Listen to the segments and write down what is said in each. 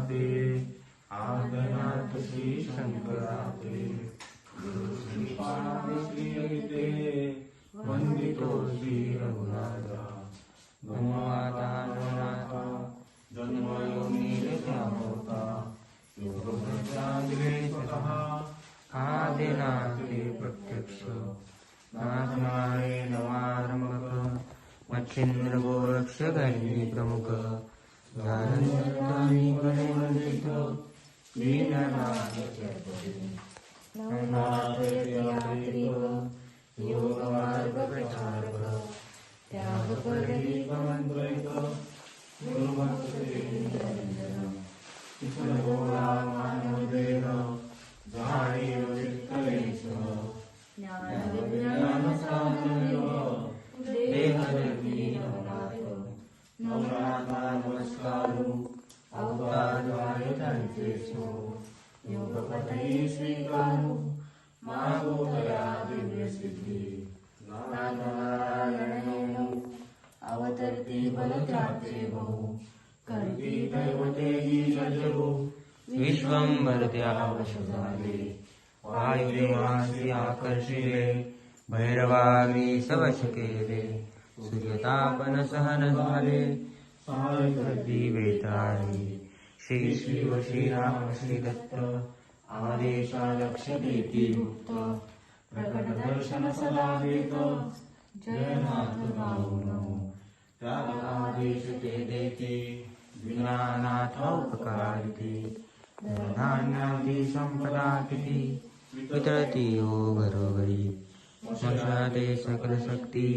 ते आदनाथ श्री शंकराते गुरु श्रीपाद श्रीयुते वंदितो श्री रघुनाथा धर्ममाता नाथा जन्मयोनिर्या होता योगभ्रष्टाग्रे स्वतः आदिनाथे प्रत्यक्ष नाथनाळे नवारंभक मच्छिंद्र गोरक्ष गणी प्रमुख ज्ञानसत्तानी गणवंदित दीननाथ नवनाथ यात्रिक योगमार्ग प्रचारक त्यागपरिक मंत्रक गुरुभक्ते निरंजन ईश्वरोला मानवदेह जाणीव चित्तलेश ज्ञान साधनयो देहधर्मी नवनाथा नमस्कारू अवतारद्वारे त्यांचे सो योगपती स्वीकारू मागो तया दिव्य सिद्धी नारायण अवतरती बलत्राते बहु करती दैवते ही जगो विश्वंभरत्या वश झाले वायुदेवासी आकर्षिले भैरवाग्नी सवश केले सूर्यतापन सहन झाले सायकती वेताळी श्री शिव श्रीराम श्री दत्त आदेशा लक्ष देती मुक्त प्रकट दर्शन सदा देत जयनाथ गाऊ नमो त्यागादेश ते देती ज्ञानाथ उपकारिती धनान्यादी संपदा किती वितळती हो घरोघरी मोक्षाते सकल शक्ती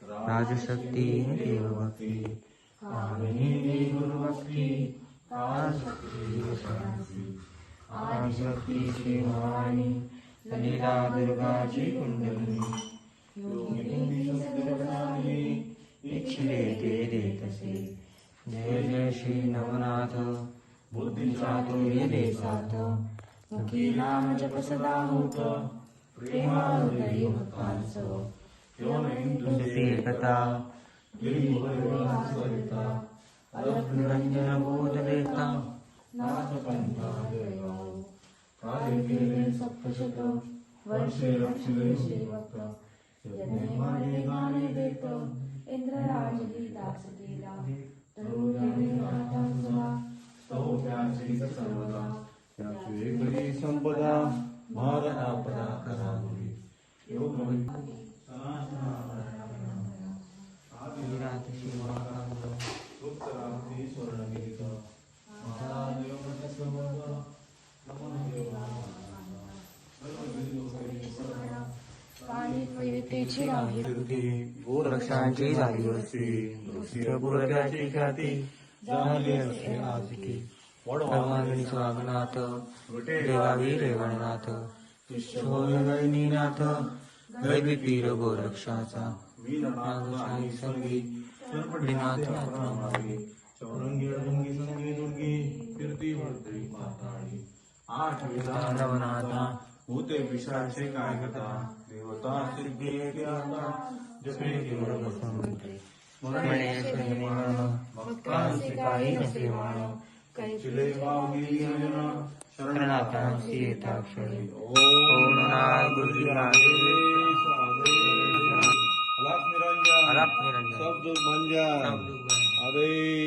राजशक्ती देवभक्ती कामिनी गुरुभक्ती आदिशक्ती श्री भवानी ललिता दुर्गाची कुंडलिनी योगिनी सद्गुणानी इच्छिले ते देतसे जय जय श्री नवनाथ बुद्धी चातुर्य देसात मुखी नाम जप सदा होत प्रेमाहृदयी भक्तांस तुझे कथा गिरिवरिता अलख निरंजन बोध देता नाथ पंथा देवाओ कार्य केले सप्तशत वर्षे रक्षले सेवक यज्ञ गाणे देत इंद्रराज दास दिला तरुणी नाथांचा स्तोत्राची सर्वदा त्याची घरी संपदा भार आपदा करावी योग आदिरात शिवाकांत उत्तरार्थी स्वर्णविदित गोरक्षांची झाली वस्ती गोरख्याची ख्याती झाली असे आजकी वडवांगणी स्वागनाथ देवावी रेवणनाथ शिवगणीनाथ दैवी पीर गोरक्षाचा वीरनाथशाही संगी सर्पडीनाथ मागे चौरंगी अडुंगी संगी दुर्गी कीर्ती वर्तळी पाताळी आठ विधा नवनाथा भूते पिशाचे काय कथा देवता सिद्धी देवता जपे केवळ बसवंते स्मरणे संयमान भक्तांचे काही नसे मान कैचिले वाव गेली अंजना शरणार्थांची येता क्षणी ओम नारायण गुरुजी आदेश आदेश अलख निरंजन सब दुख भंजन आदेश